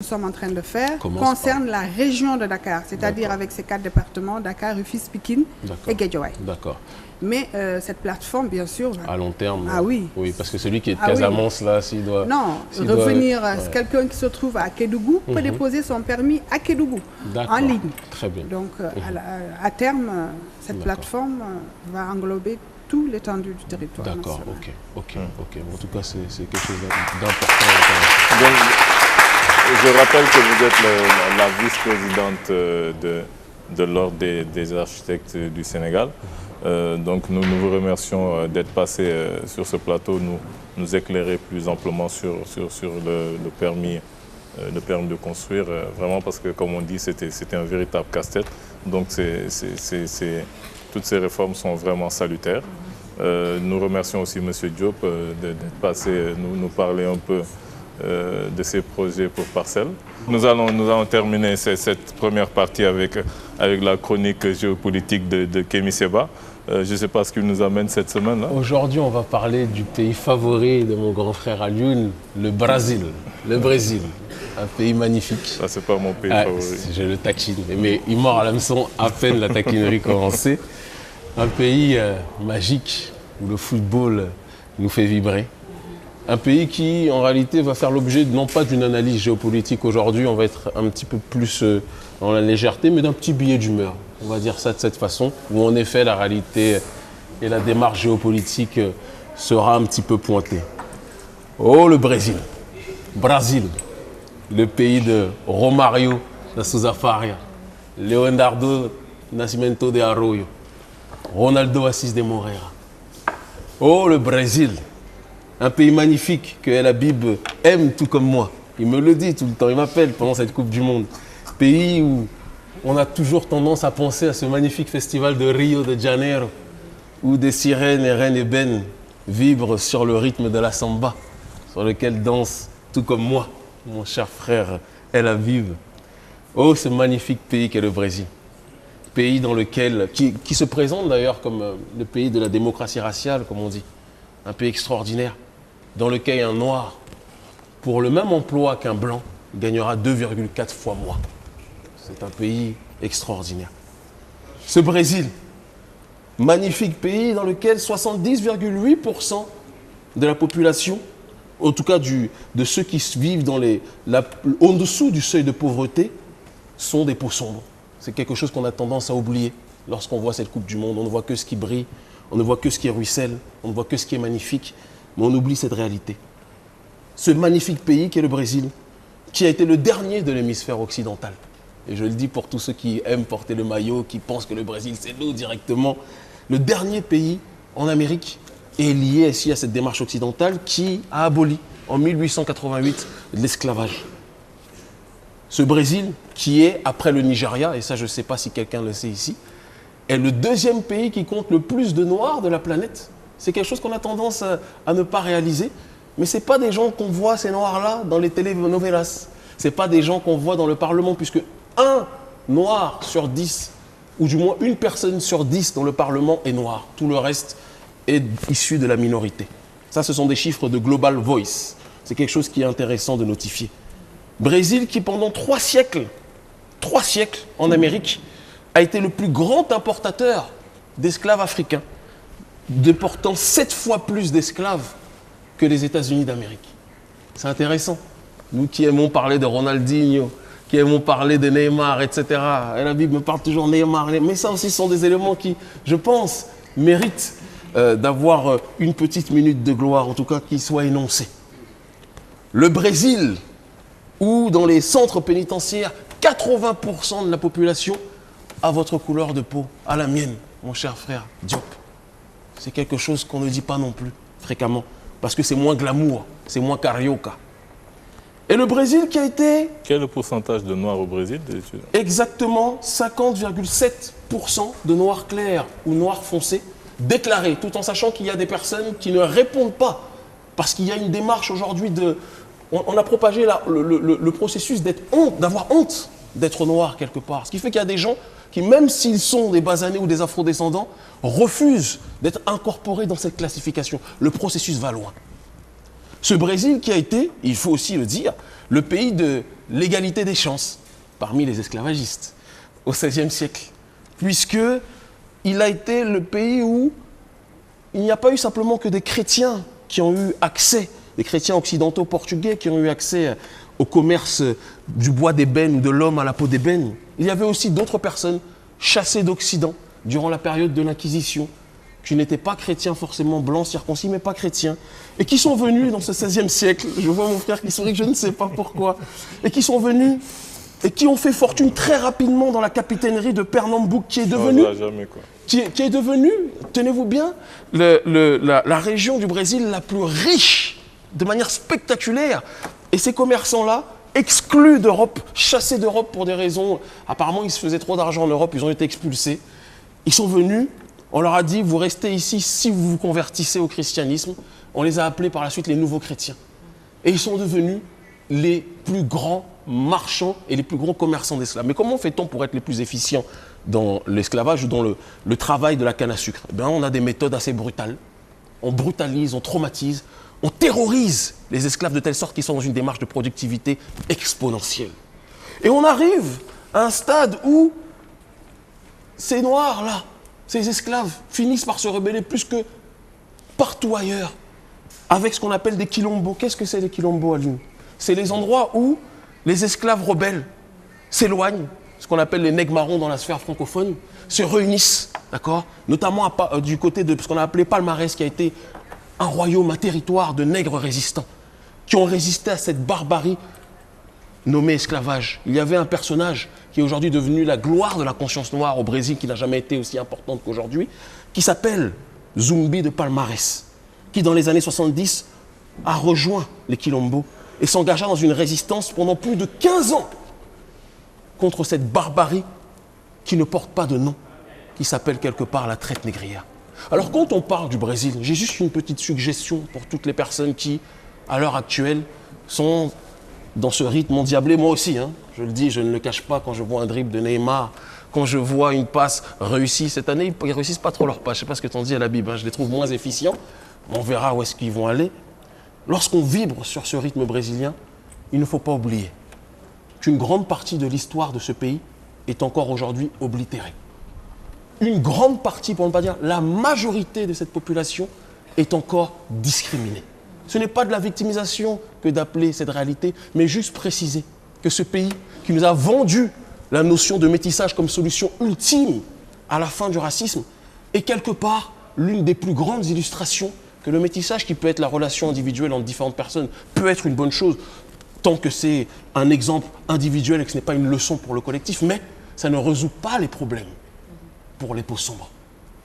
Nous sommes en train de faire concerne la région de Dakar, c'est-à-dire avec ces 4 départements, Dakar, Rufisque, Pikine et Guédiawaye. D'accord. Mais cette plateforme, bien sûr... À long terme. Ah oui. Oui, parce que celui qui est de Casamance, là, s'il doit... Non, revenir, quelqu'un qui se trouve à Kédougou peut déposer son permis à Kédougou, en ligne. Très bien. Donc, à terme, cette plateforme va englober tout l'étendue du territoire. D'accord, ok. En tout cas, c'est quelque chose d'important. Donc, je rappelle que vous êtes la vice-présidente de l'Ordre des architectes du Sénégal. Donc nous vous remercions d'être passé sur ce plateau, nous éclairer plus amplement sur le permis de construire, vraiment parce que comme on dit, c'était un véritable casse-tête. Donc toutes ces réformes sont vraiment salutaires. Nous remercions aussi M. Diop d'être passé nous parler un peu de ces projets pour parcelles. Nous allons terminer cette première partie avec la chronique géopolitique de Kémy Séba. Je ne sais pas ce qu'il nous amène cette semaine. Aujourd'hui, on va parler du pays favori de mon grand frère Alioune, le Brésil. Le Brésil, un pays magnifique. Ça, c'est pas mon pays favori. Je le taquine, mais il mord à l'hameçon à peine la taquinerie commencée. Un pays magique où le football nous fait vibrer. Un pays qui, en réalité, va faire l'objet non pas d'une analyse géopolitique aujourd'hui, on va être un petit peu plus dans la légèreté, mais d'un petit billet d'humeur. On va dire ça de cette façon, où en effet la réalité et la démarche géopolitique sera un petit peu pointée. Oh, le Brésil. Brésil, le pays de Romário da Souza Faria, Leonardo Nascimento de Arroyo, Ronaldo Assis de Moreira. Oh, le Brésil. Un pays magnifique que El Habib aime tout comme moi. Il me le dit tout le temps, il m'appelle pendant cette Coupe du Monde. Pays où on a toujours tendance à penser à ce magnifique festival de Rio de Janeiro, où des sirènes et reines ébènes vibrent sur le rythme de la samba, sur lequel danse, tout comme moi, mon cher frère El Habib. Oh, ce magnifique pays qu'est le Brésil. Pays dans lequel, qui se présente d'ailleurs comme le pays de la démocratie raciale, comme on dit. Un pays extraordinaire, dans lequel un noir, pour le même emploi qu'un blanc, gagnera 2,4 fois moins. C'est un pays extraordinaire. Ce Brésil, magnifique pays dans lequel 70,8% de la population, en tout cas de ceux qui vivent en dessous du seuil de pauvreté, sont des peaux sombres. C'est quelque chose qu'on a tendance à oublier lorsqu'on voit cette Coupe du Monde. On ne voit que ce qui brille, on ne voit que ce qui ruisselle, on ne voit que ce qui est magnifique, mais on oublie cette réalité. Ce magnifique pays qu'est le Brésil, qui a été le dernier de l'hémisphère occidental. Et je le dis pour tous ceux qui aiment porter le maillot, qui pensent que le Brésil c'est nous directement. Le dernier pays en Amérique est lié ici à cette démarche occidentale qui a aboli en 1888 l'esclavage. Ce Brésil qui est, après le Nigeria, et ça je ne sais pas si quelqu'un le sait ici, est le deuxième pays qui compte le plus de noirs de la planète. C'est quelque chose qu'on a tendance à ne pas réaliser. Mais ce n'est pas des gens qu'on voit, ces noirs-là, dans les telenovelas. Ce n'est pas des gens qu'on voit dans le Parlement, puisque un noir sur 10, ou du moins une personne sur 10 dans le Parlement est noire. Tout le reste est issu de la minorité. Ça, ce sont des chiffres de Global Voice. C'est quelque chose qui est intéressant de notifier. Brésil qui, pendant 3 siècles en Amérique, a été le plus grand importateur d'esclaves africains, déportant 7 fois plus d'esclaves que les États-Unis d'Amérique. C'est intéressant. Nous qui aimons parler de Ronaldinho, qui aimons parler de Neymar, etc. Et la Bible me parle toujours de Neymar. Mais ça aussi sont des éléments qui, je pense, méritent d'avoir une petite minute de gloire, en tout cas qui soit énoncée. Le Brésil, où dans les centres pénitentiaires, 80% de la population a votre couleur de peau, à la mienne, mon cher frère Diop. C'est quelque chose qu'on ne dit pas non plus fréquemment, parce que c'est moins glamour, c'est moins carioca. Et le Brésil qui a été... Quel est le pourcentage de noirs au Brésil? Exactement 50,7% de noirs clairs ou noirs foncés déclarés, tout en sachant qu'il y a des personnes qui ne répondent pas, parce qu'il y a une démarche aujourd'hui de... On a propagé le processus d'avoir honte d'être noir quelque part. Ce qui fait qu'il y a des gens qui, même s'ils sont des basanés ou des afrodescendants, refusent d'être incorporés dans cette classification. Le processus va loin. Ce Brésil qui a été, il faut aussi le dire, le pays de l'égalité des chances parmi les esclavagistes au XVIe siècle. Puisqu'il a été le pays où il n'y a pas eu simplement que des chrétiens qui ont eu accès, des chrétiens occidentaux portugais qui ont eu accès au commerce du bois d'ébène ou de l'homme à la peau d'ébène. Il y avait aussi d'autres personnes chassées d'Occident durant la période de l'Inquisition, qui n'étaient pas chrétiens forcément blancs, circoncis, mais pas chrétiens, et qui sont venus dans ce XVIe siècle, je vois mon frère qui sourit, je ne sais pas pourquoi, et qui sont venus et qui ont fait fortune très rapidement dans la capitainerie de Pernambuco, qui est devenue, qui est devenue, tenez-vous bien, la région du Brésil la plus riche de manière spectaculaire. Et ces commerçants-là, exclus d'Europe, chassés d'Europe pour des raisons, apparemment ils se faisaient trop d'argent en Europe, ils ont été expulsés. Ils sont venus, on leur a dit, vous restez ici si vous vous convertissez au christianisme. On les a appelés par la suite les nouveaux chrétiens. Et ils sont devenus les plus grands marchands et les plus grands commerçants d'esclaves. Mais comment fait-on pour être les plus efficients dans l'esclavage ou dans le travail de la canne à sucre? On a des méthodes assez brutales. On brutalise, on traumatise, on terrorise les esclaves de telle sorte qu'ils sont dans une démarche de productivité exponentielle. Et on arrive à un stade où ces noirs-là, ces esclaves, finissent par se rebeller plus que partout ailleurs, avec ce qu'on appelle des quilombos. Qu'est-ce que c'est les quilombos, Aline? C'est les endroits où les esclaves rebelles s'éloignent, ce qu'on appelle les nègres marrons dans la sphère francophone, se réunissent, d'accord, notamment du côté de ce qu'on a appelé Palmarès, qui a été un royaume, un territoire de nègres résistants, qui ont résisté à cette barbarie nommée esclavage. Il y avait un personnage qui est aujourd'hui devenu la gloire de la conscience noire au Brésil, qui n'a jamais été aussi importante qu'aujourd'hui, qui s'appelle Zumbi de Palmarès, qui dans les années 70 a rejoint les quilombos et s'engagea dans une résistance pendant plus de 15 ans contre cette barbarie qui ne porte pas de nom, qui s'appelle quelque part la traite négrière. Alors quand on parle du Brésil, j'ai juste une petite suggestion pour toutes les personnes qui, à l'heure actuelle, sont dans ce rythme endiablé, moi aussi, hein, je le dis, je ne le cache pas, quand je vois un dribble de Neymar, quand je vois une passe réussie cette année, ils ne réussissent pas trop leur passe, je ne sais pas ce que tu en dis à la Bible, hein, je les trouve moins efficients, on verra où est-ce qu'ils vont aller. Lorsqu'on vibre sur ce rythme brésilien, il ne faut pas oublier qu'une grande partie de l'histoire de ce pays est encore aujourd'hui oblitérée. Une grande partie, pour ne pas dire la majorité de cette population, est encore discriminée. Ce n'est pas de la victimisation que d'appeler cette réalité, mais juste préciser que ce pays qui nous a vendu la notion de métissage comme solution ultime à la fin du racisme est quelque part l'une des plus grandes illustrations que le métissage, qui peut être la relation individuelle entre différentes personnes, peut être une bonne chose, tant que c'est un exemple individuel et que ce n'est pas une leçon pour le collectif, mais ça ne résout pas les problèmes pour les peaux sombres,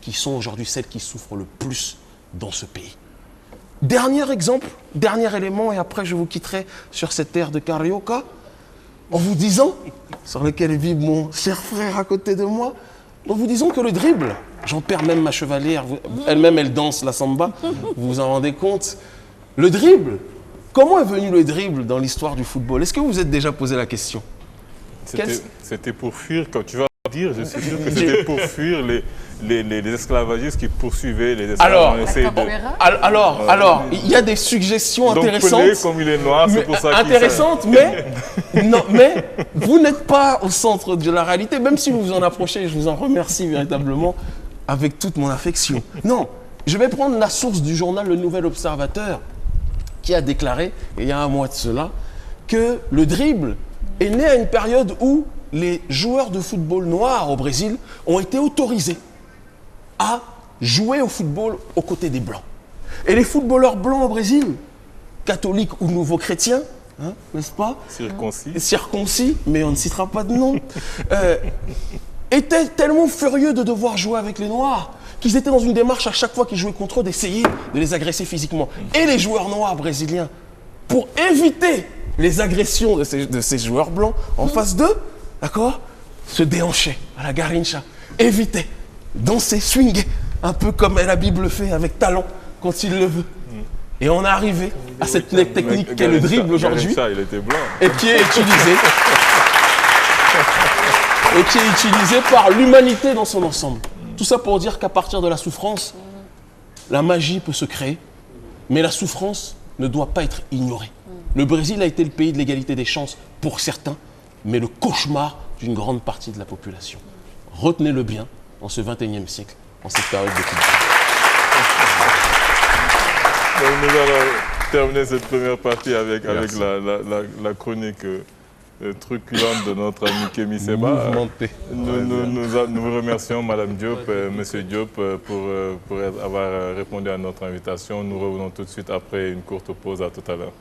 qui sont aujourd'hui celles qui souffrent le plus dans ce pays. Dernier exemple, dernier élément, et après je vous quitterai sur cette terre de Carioca, en vous disant, sur lequel vit mon cher frère à côté de moi, en vous disant que le dribble, j'en perds même ma chevalière, elle-même elle danse la samba, vous vous en rendez compte? Le dribble, comment est venu le dribble dans l'histoire du football? Est-ce que vous vous êtes déjà posé la question? C'était pour fuir, quand tu vas dire, je suis sûr que c'était pour fuir les esclavagistes qui poursuivaient les esclaves. Alors, il y a des suggestions intéressantes. Donc Pelé, comme il est noir, c'est pour ça qu'il... Intéressantes, mais vous n'êtes pas au centre de la réalité, même si vous vous en approchez, je vous en remercie véritablement avec toute mon affection. Non, je vais prendre la source du journal Le Nouvel Observateur, qui a déclaré, il y a un mois de cela, que le dribble est né à une période où les joueurs de football noirs au Brésil ont été autorisés à jouer au football aux côtés des Blancs. Et les footballeurs blancs au Brésil, catholiques ou nouveaux chrétiens, hein, n'est-ce pas? Circoncis, mais on ne citera pas de nom, étaient tellement furieux de devoir jouer avec les Noirs qu'ils étaient dans une démarche à chaque fois qu'ils jouaient contre eux d'essayer de les agresser physiquement. Et les joueurs noirs brésiliens, pour éviter les agressions de ces joueurs blancs en face d'eux, d'accord, se déhanchaient à la garincha, évitaient, danser, swinguer, un peu comme la Bible fait avec talent quand il le veut. Et on est arrivé à cette technique qu'est le dribble aujourd'hui, et qui est utilisée par l'humanité dans son ensemble. Tout ça pour dire qu'à partir de la souffrance, la magie peut se créer, mais la souffrance ne doit pas être ignoré. Le Brésil a été le pays de l'égalité des chances pour certains, mais le cauchemar d'une grande partie de la population. Retenez-le bien en ce 21e siècle, en cette période de Coupe. Nous allons terminer cette première partie avec la chronique truculente de notre ami Kémy Séba. Nous vous remercions, Madame Diop, Monsieur Diop, pour avoir répondu à notre invitation. Nous revenons tout de suite après une courte pause. À tout à l'heure.